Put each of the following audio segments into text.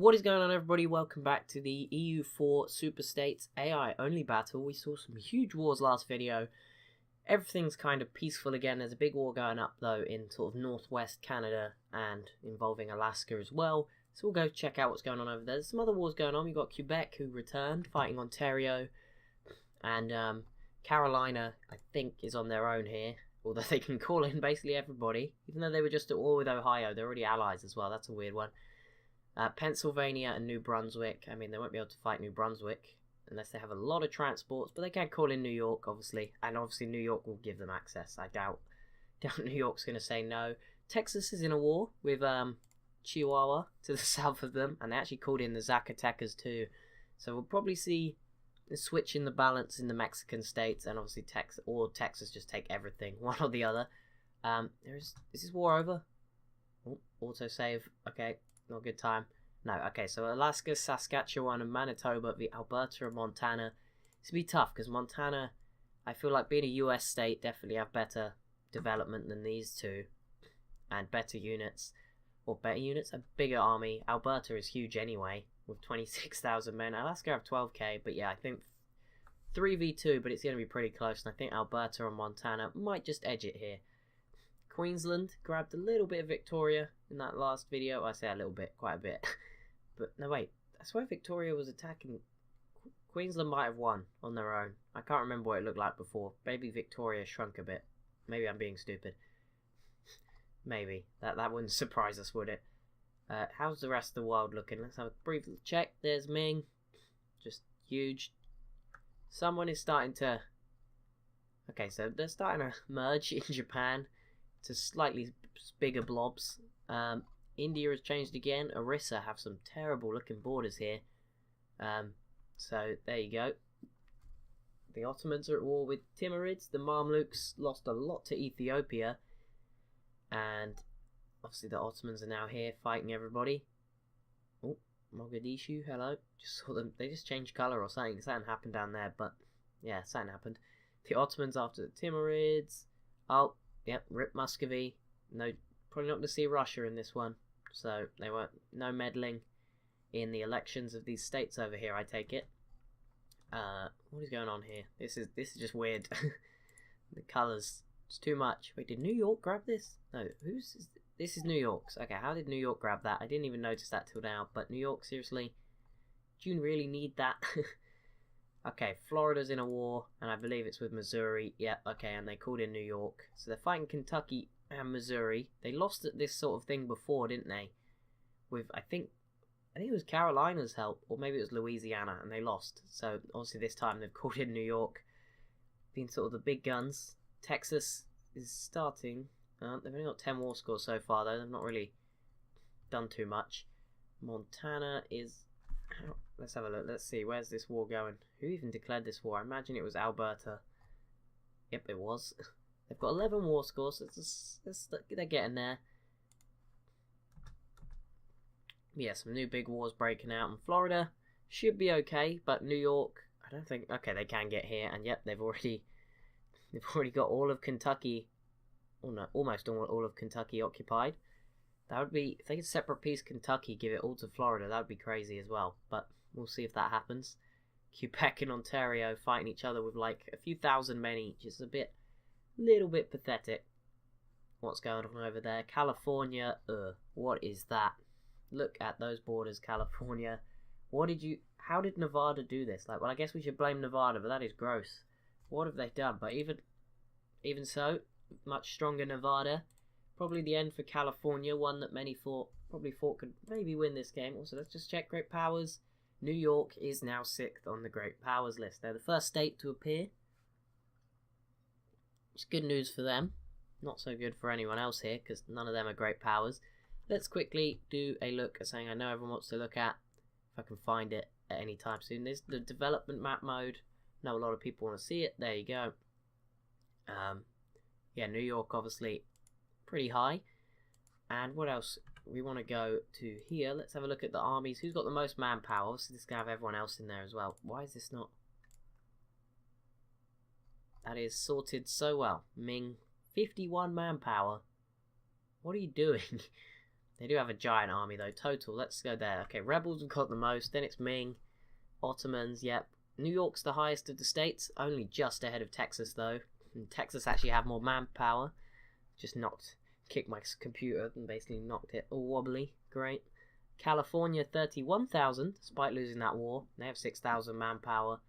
What is going on, everybody? Welcome back to the EU4 Super States AI only battle. We saw some huge wars last video. Everything's kind of peaceful again. There's a big war going up though in sort of northwest Canada and involving Alaska as well. So we'll go check out what's going on over there. There's some other wars going on. We've got Quebec who returned, fighting Ontario, and Carolina I think is on their own here. Although they can call in basically everybody, even though they were just at war with Ohio. They're already allies as well. That's a weird one. Pennsylvania and New Brunswick. I mean, they won't be able to fight New Brunswick unless they have a lot of transports, but they can call in New York, obviously, and obviously New York will give them access. I doubt New York's going to say no. Texas is in a war with Chihuahua to the south of them, and they actually called in the Zacatecas too. So we'll probably see a switch in the balance in the Mexican states, and obviously Texas just take everything, one or the other. Is this war over? Oh, autosave. Okay. Not a good time. No, okay, so Alaska, Saskatchewan, and Manitoba, the Alberta and Montana. It's going to be tough because Montana, I feel like being a US state, definitely have better development than these two. And better units. Or better units, a bigger army. Alberta is huge anyway, with 26,000 men. Alaska have 12k, but yeah, I think 3v2, but it's going to be pretty close. And I think Alberta and Montana might just edge it here. Queensland grabbed a little bit of Victoria in that last video. I say a little bit, quite a bit. But no, wait. I swear Victoria was attacking. Queensland might have won on their own. I can't remember what it looked like before. Maybe Victoria shrunk a bit. Maybe I'm being stupid. Maybe. That wouldn't surprise us, would it? How's the rest of the world looking? Let's have a brief check. There's Ming. Just huge. Someone is starting to... Okay, so they're starting to merge in Japan to slightly bigger blobs. India has changed again. Orissa have some terrible looking borders here. So there you go. The Ottomans are at war with Timurids. The Mamluks lost a lot to Ethiopia. And obviously the Ottomans are now here fighting everybody. Oh, Mogadishu, hello. Just saw them. They just changed colour or something. Something happened down there, but yeah, something happened. The Ottomans after the Timurids. Oh, yep, rip Muscovy. No, probably not going to see Russia in this one. So they weren't, no meddling in the elections of these states over here, I take it. What is going on here? This is just weird. The colours, it's too much. Wait, did New York grab this? No, this is New York's. Okay, how did New York grab that? I didn't even notice that till now. But New York, seriously, do you really need that? Okay, Florida's in a war, and I believe it's with Missouri. Yeah, okay, and they called in New York. So they're fighting Kentucky and Missouri. They lost at this sort of thing before, didn't they? With, I think it was Carolina's help, or maybe it was Louisiana, and they lost. So obviously this time they've called in New York. Been sort of the big guns. Texas is starting. They've only got 10 war scores so far, though. They've not really done too much. Montana is... Let's have a look. Let's see. Where's this war going? Who even declared this war? I imagine it was Alberta. Yep, it was. They've got 11 war scores. So they're getting there. Yeah, some new big wars breaking out in Florida. Should be okay, but New York, I don't think... Okay, they can get here, and yep, they've already got all of Kentucky... Oh no, almost all of Kentucky occupied. That would be, if they could separate piece Kentucky, give it all to Florida, that would be crazy as well. But we'll see if that happens. Quebec and Ontario fighting each other with like a few thousand men each. It's a little bit pathetic what's going on over there. California, what is that? Look at those borders, California. How did Nevada do this? Like, well, I guess we should blame Nevada, but that is gross. What have they done? But even so, much stronger Nevada. Probably the end for California, one that many probably thought could maybe win this game. Also, let's just check Great Powers. New York is now 6th on the Great Powers list. They're the first state to appear. It's good news for them. Not so good for anyone else here, because none of them are Great Powers. Let's quickly do a look at something I know everyone wants to look at, if I can find it at any time soon. There's the development map mode. I know a lot of people want to see it. There you go. Yeah, New York, obviously, pretty high. And what else? We want to go to here. Let's have a look at the armies. Who's got the most manpower? Obviously, this is going to have everyone else in there as well. Why is this not? That is sorted so well. Ming, 51 manpower. What are you doing? They do have a giant army, though. Total, let's go there. Okay, rebels have got the most. Then it's Ming. Ottomans, yep. New York's the highest of the states. Only just ahead of Texas, though. And Texas actually have more manpower. Just kicked my computer and basically knocked it all wobbly. Great. California, 31,000, despite losing that war. They have 6,000 manpower.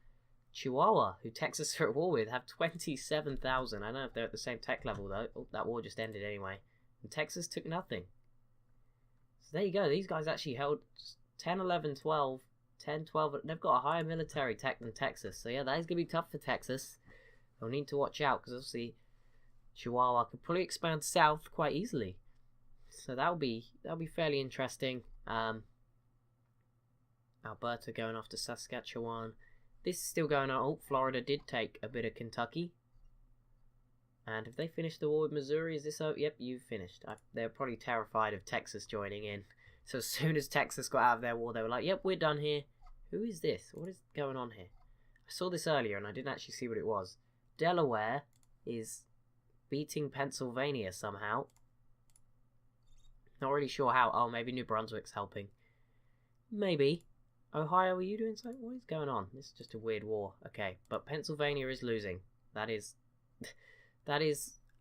Chihuahua, who Texas are at war with, have 27,000. I don't know if they're at the same tech level, though. Oh, that war just ended anyway. And Texas took nothing. So there you go. These guys actually held 10, 11, 12, 10, 12. They've got a higher military tech than Texas. So yeah, that is going to be tough for Texas. They'll need to watch out, because obviously Chihuahua could probably expand south quite easily. So that'll be fairly interesting. Alberta going off to Saskatchewan. This is still going on. Oh, Florida did take a bit of Kentucky. And have they finished the war with Missouri? Is this over? Yep, you've finished. They're probably terrified of Texas joining in. So as soon as Texas got out of their war, they were like, yep, we're done here. Who is this? What is going on here? I saw this earlier and I didn't actually see what it was. Delaware is beating Pennsylvania somehow. Not really sure how. Oh, maybe New Brunswick's helping. Maybe. Ohio, are you doing something? What is going on? This is just a weird war. Okay, but Pennsylvania is losing. That is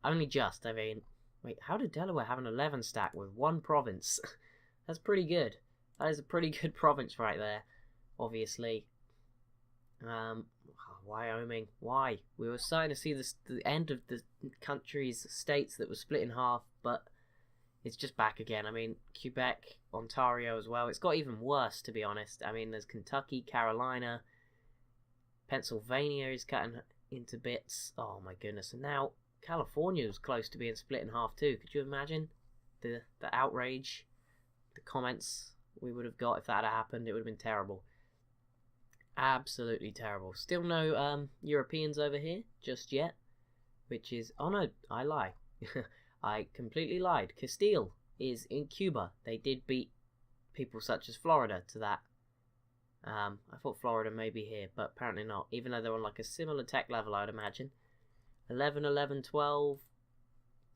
only just. I mean, wait, how did Delaware have an 11 stack with one province? That's pretty good. That is a pretty good province right there, obviously. Wyoming, why? We were starting to see the end of the country's states that were split in half, but it's just back again. I mean, Quebec, Ontario as well. It's got even worse, to be honest. I mean, there's Kentucky, Carolina, Pennsylvania is cutting into bits. Oh my goodness. And now California was close to being split in half too. Could you imagine the outrage, the comments we would have got if that had happened? It would have been terrible. Absolutely terrible. Still no Europeans over here just yet, which is... Oh no, I lie. I completely lied. Castile is in Cuba. They did beat people such as Florida to that. I thought Florida may be here, but apparently not. Even though they're on like a similar tech level, I would imagine. 11, 11, 12,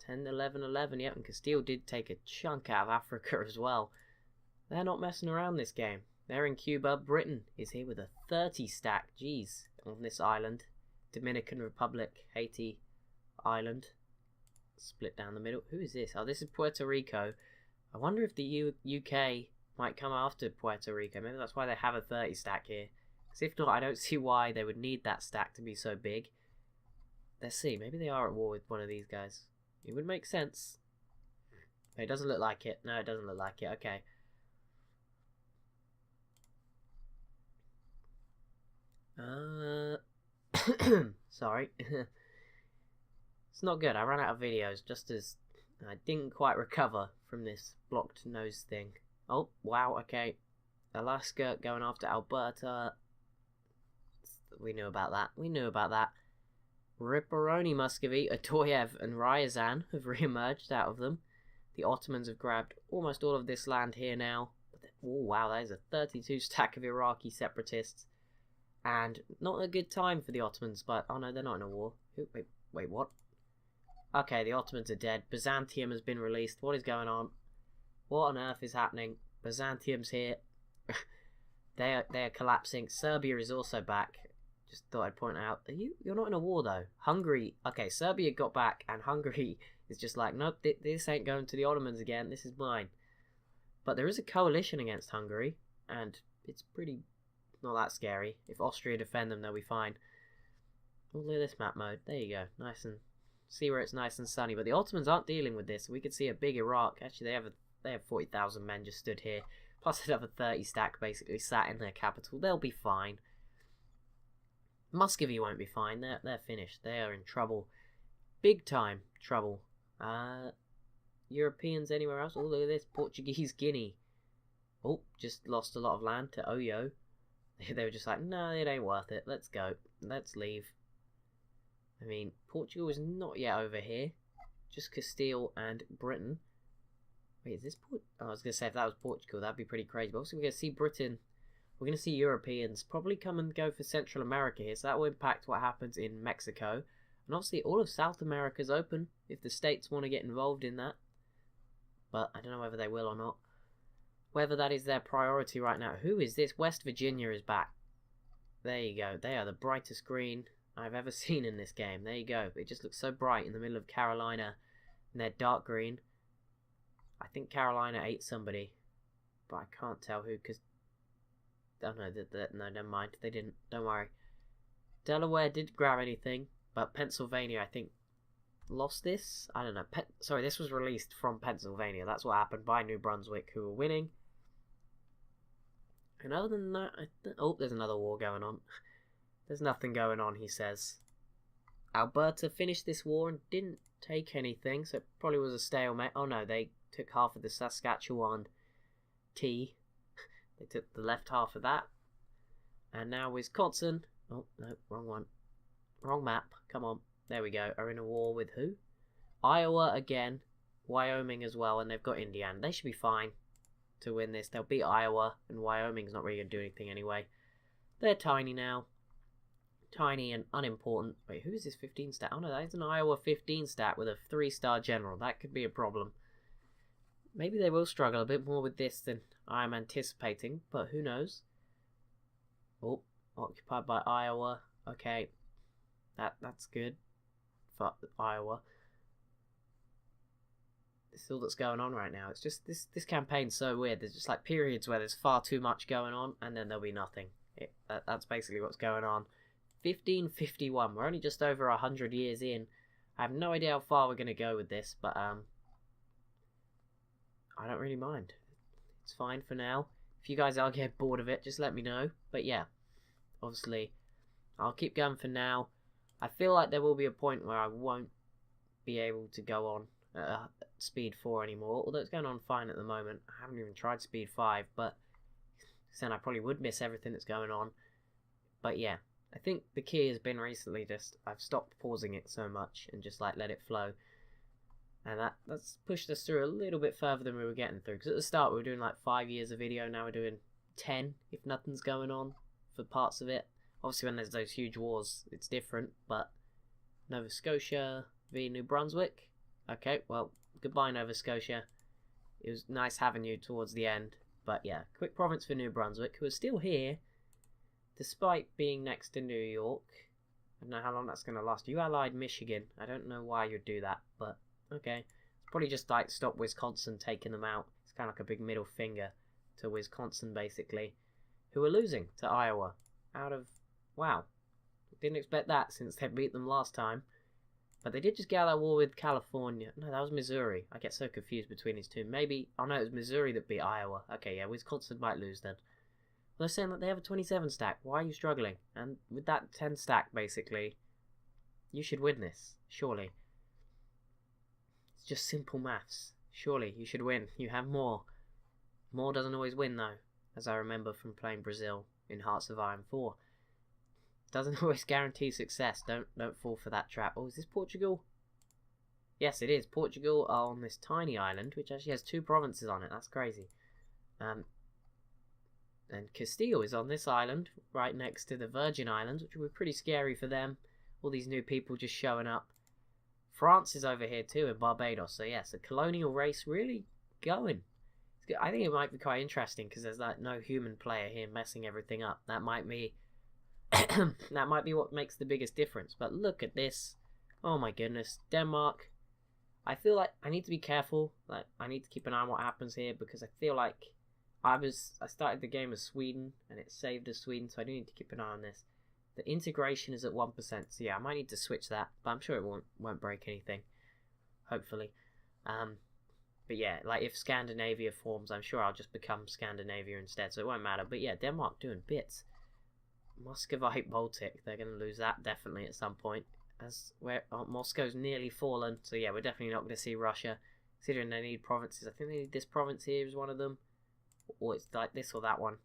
10, 11, 11. Yep, and Castile did take a chunk out of Africa as well. They're not messing around this game. They're in Cuba. Britain is here with a 30 stack. Jeez, on this island. Dominican Republic, Haiti Island. Split down the middle. Who is this? Oh, this is Puerto Rico. I wonder if the UK might come after Puerto Rico. Maybe that's why they have a 30 stack here. Because if not, I don't see why they would need that stack to be so big. Let's see. Maybe they are at war with one of these guys. It would make sense. It doesn't look like it. No, it doesn't look like it. Okay. Sorry. It's not good. I ran out of videos just as I didn't quite recover from this blocked nose thing. Oh, wow, okay. Alaska going after Alberta. We knew about that. We knew about that. Ripperoni Muscovy, Atoyev and Ryazan have re-emerged out of them. The Ottomans have grabbed almost all of this land here now. Oh, wow, that is a 32 stack of Iraqi separatists. And not a good time for the Ottomans, but... Oh no, they're not in a war. Wait, what? Okay, the Ottomans are dead. Byzantium has been released. What is going on? What on earth is happening? Byzantium's here. They are collapsing. Serbia is also back. Just thought I'd point out. You're not in a war though. Hungary. Okay, Serbia got back, and Hungary is just like, nope, this ain't going to the Ottomans again. This is mine. But there is a coalition against Hungary, and it's pretty not that scary. If Austria defend them, they'll be fine. Oh, look at this map mode. There you go. Nice and see where it's nice and sunny. But the Ottomans aren't dealing with this. We could see a big Iraq. Actually, they have 40,000 men just stood here. Plus another 30 stack basically sat in their capital. They'll be fine. Muscovy won't be fine. They're finished. They are in trouble. Big time trouble. Europeans anywhere else? Oh, look at this. Portuguese Guinea. Oh, just lost a lot of land to Oyo. They were just like, no, it ain't worth it. Let's go. Let's leave. I mean, Portugal is not yet over here. Just Castile and Britain. Wait, is this I was going to say, if that was Portugal, that'd be pretty crazy. But also, we're going to see Britain. We're going to see Europeans probably come and go for Central America here. So that will impact what happens in Mexico. And obviously, all of South America's open if the states want to get involved in that. but I don't know whether they will or not. Whether that is their priority right now. Who is this? West Virginia is back. There you go. They are the brightest green I've ever seen in this game. There you go. It just looks so bright in the middle of Carolina. And they're dark green. I think Carolina ate somebody. But I can't tell who, because... Oh, no, no, never mind. They didn't. Don't worry. Delaware did grab anything, but Pennsylvania, I think, lost this. I don't know. Sorry, this was released from Pennsylvania. That's what happened by New Brunswick, who were winning. And other than that, oh, there's another war going on. There's nothing going on, he says. Alberta finished this war and didn't take anything, so it probably was a stalemate. Oh no, they took half of the Saskatchewan T. They took the left half of that. And now Wisconsin... Oh, no, wrong one. Wrong map. Come on. There we go. Are in a war with who? Iowa again. Wyoming as well, and they've got Indiana. They should be fine to win this. They'll beat Iowa, and Wyoming's not really going to do anything anyway. They're tiny now. Tiny and unimportant. Wait, who is this 15 stat? Oh no, that's an Iowa 15 stat with a 3-star general. That could be a problem. Maybe they will struggle a bit more with this than I'm anticipating, but who knows? Oh, occupied by Iowa. Okay, that's good for Iowa. It's all that's going on right now. It's just this campaign's so weird. There's just like periods where there's far too much going on, and then there'll be nothing. That's basically what's going on. 1551. We're only just over 100 years in. I have no idea how far we're going to go with this, but I don't really mind. It's fine for now. If you guys are getting bored of it, just let me know. But yeah, obviously, I'll keep going for now. I feel like there will be a point where I won't be able to go on Speed 4 anymore, although it's going on fine at the moment. I haven't even tried Speed 5, but then I probably would miss everything that's going on. But yeah, I think the key has been recently just I've stopped pausing it so much and just like let it flow. And that's pushed us through a little bit further than we were getting through. Because at the start we were doing like 5 years of video, now we're doing 10 if nothing's going on for parts of it. Obviously when there's those huge wars it's different, but Nova Scotia v New Brunswick. Okay, well, goodbye Nova Scotia. It was nice having you towards the end. But yeah, quick province for New Brunswick, who are still here, despite being next to New York. I don't know how long that's going to last. You allied Michigan. I don't know why you'd do that, but okay. It's probably just like stop Wisconsin taking them out. It's kind of like a big middle finger to Wisconsin, basically, who are losing to Iowa. Out of... Wow. Didn't expect that since they beat them last time. But they did just get out of that war with California. No, that was Missouri. I get so confused between these two. Maybe... Oh no, it was Missouri that beat Iowa. Okay, yeah, Wisconsin might lose then. Well, they're saying that they have a 27 stack. Why are you struggling? And with that 10 stack, basically, you should win this. Surely. It's just simple maths. Surely, you should win. You have more. More doesn't always win, though. As I remember from playing Brazil in Hearts of Iron 4. Doesn't always guarantee success. Don't fall for that trap. Oh, is this Portugal? Yes, it is. Portugal are on this tiny island, which actually has 2 provinces on it. That's crazy. And Castile is on this island, right next to the Virgin Islands, which will be pretty scary for them. All these new people just showing up. France is over here too, in Barbados. So yes, a colonial race really going. I think it might be quite interesting because there's like no human player here messing everything up. That might be that might be what makes the biggest difference. But look at this. Oh my goodness. Denmark. I feel like I need to be careful. Like I need to keep an eye on what happens here because I feel like I started the game as Sweden and it saved as Sweden, so I do need to keep an eye on this. The integration is at 1%, so yeah, I might need to switch that, but I'm sure it won't break anything. Hopefully. But yeah, like if Scandinavia forms, I'm sure I'll just become Scandinavia instead, so it won't matter. But yeah, Denmark doing bits. Muscovite Baltic, they're going to lose that definitely at some point. Moscow's nearly fallen, so yeah, we're definitely not going to see Russia. Considering they need provinces, I think they need this province here is one of them. Or it's like this or that one.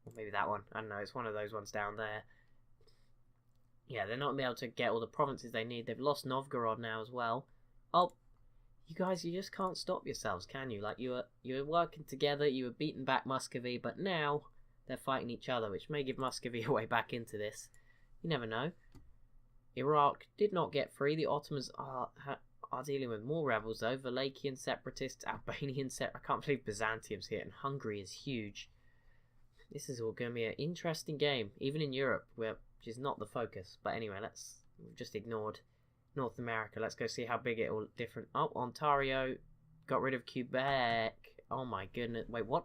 Or maybe that one. I don't know, it's one of those ones down there. Yeah, they're not going to be able to get all the provinces they need. They've lost Novgorod now as well. Oh, you guys, you just can't stop yourselves, can you? Like, you were working together, you were beating back Muscovy, but now they're fighting each other, which may give Muscovy a way back into this. You never know. Iraq did not get free. The Ottomans are dealing with more rebels though. Valachian separatists, Albanian I can't believe Byzantium's here, and Hungary is huge. This is all going to be an interesting game, even in Europe, which is not the focus. But anyway, we've just ignored North America. Let's go see how big it all different. Oh, Ontario got rid of Quebec. Oh my goodness. Wait, what?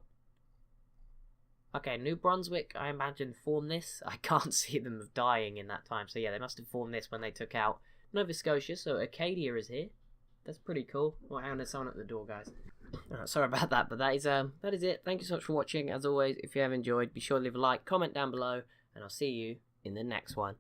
Okay, New Brunswick, I imagine, formed this. I can't see them dying in that time. So yeah, they must have formed this when they took out Nova Scotia. So Acadia is here. That's pretty cool. Oh, hang on, there's someone at the door, guys. Sorry about that, but that is it. Thank you so much for watching. As always, if you have enjoyed, be sure to leave a like, comment down below, and I'll see you in the next one.